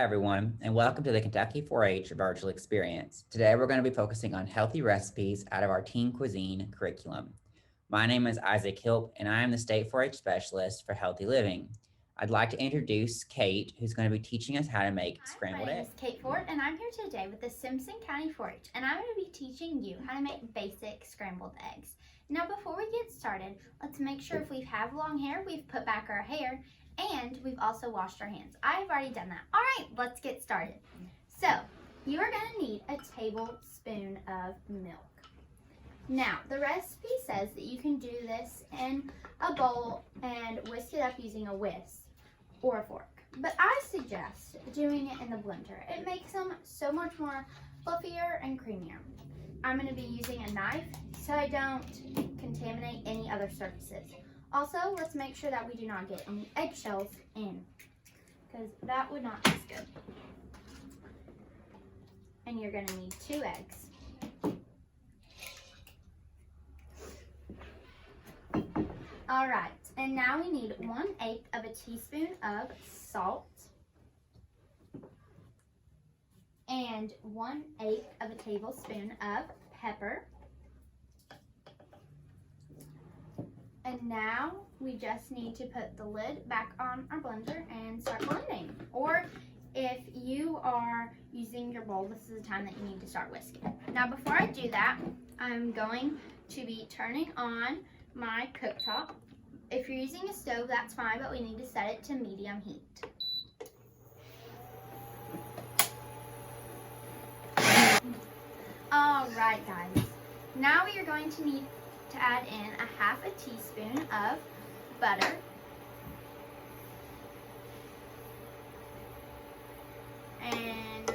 everyone, and welcome to the Kentucky 4-H virtual experience. Today, we're going to be focusing on healthy recipes out of our teen cuisine curriculum. My name is Isaac Hilp, and I am the State 4-H specialist for healthy living. I'd like to introduce Kate, who's going to be teaching us how to make scrambled eggs. My name eggs. is Kate Ford, and I'm here today with the Simpson County 4-H, and I'm going to be teaching you how to make basic scrambled eggs. Now, before we get started, let's make sure if we have long hair, we've put back our hair, and we've also washed our hands. I have already done that. All right, let's get started. So, you are going to need a tablespoon of milk. Now, the recipe says that you can do this in a bowl and whisk it up using a whisk or a fork. But I suggest doing it in the blender. It makes them so much more fluffier and creamier. I'm going to be using a knife so I don't contaminate any other surfaces. Also, let's make sure that we do not get any eggshells in, because that would not taste good. And you're going to need 2 eggs. All right, and now we need 1/8 of a teaspoon of salt and 1/8 of a tablespoon of pepper. And now we just need to put the lid back on our blender and start blending. Or if you are using your bowl, this is the time that you need to start whisking. Now before I do that, I'm going to be turning on my cooktop. If you're using a stove, that's fine, but we need to set it to medium heat. All right, guys. Now we are going to need to add in 1/2 teaspoon of butter. And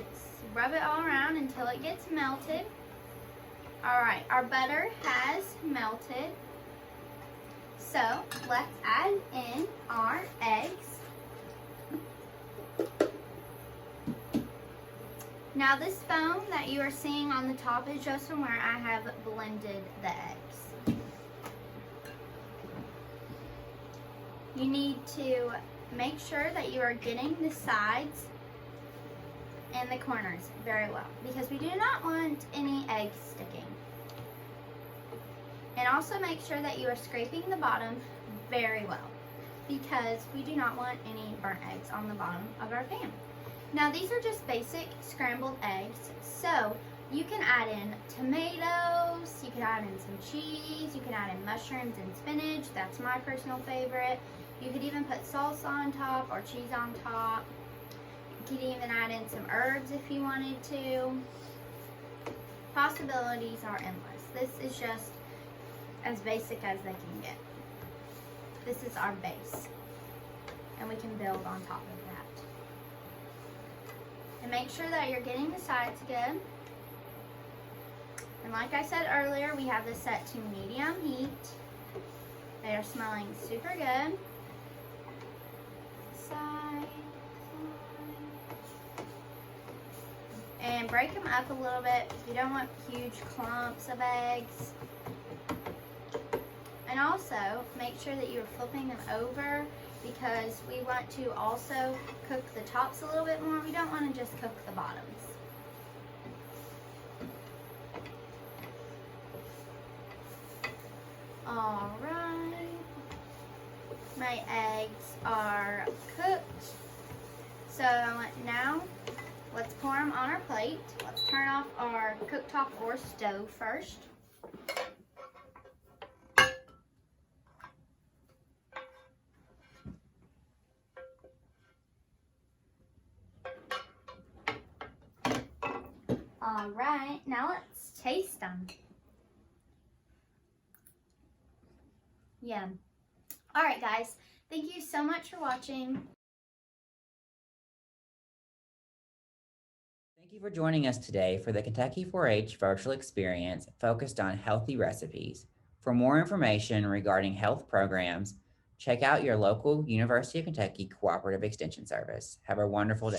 rub it all around until it gets melted. All right, our butter has melted. So let's add in our eggs. Now this foam that you are seeing on the top is just from where I have blended the eggs. You need to make sure that you are getting the sides and the corners very well, because we do not want any eggs sticking. And also make sure that you are scraping the bottom very well, because we do not want any burnt eggs on the bottom of our pan. Now these are just basic scrambled eggs, so you can add in tomatoes, you can add in some cheese, you can add in mushrooms and spinach. That's my personal favorite. You could even put salsa on top or cheese on top. You could even add in some herbs if you wanted to. Possibilities are endless. This is just as basic as they can get. This is our base, and we can build on top of that. And make sure that you're getting the sides good. And like I said earlier, we have this set to medium heat. They are smelling super good. Side. And break them up a little bit. You don't want huge clumps of eggs. And also, make sure that you're flipping them over, because we want to also cook the tops a little bit more. We don't want to just cook the bottoms. All right. My eggs are cooked. So now, let's pour them on our plate. Let's turn off our cooktop or stove first. All right, now let's taste them. Yum. All right, guys, thank you so much for watching. Thank you for joining us today for the Kentucky 4-H virtual experience focused on healthy recipes. For more information regarding health programs, check out your local University of Kentucky Cooperative Extension Service. Have a wonderful day.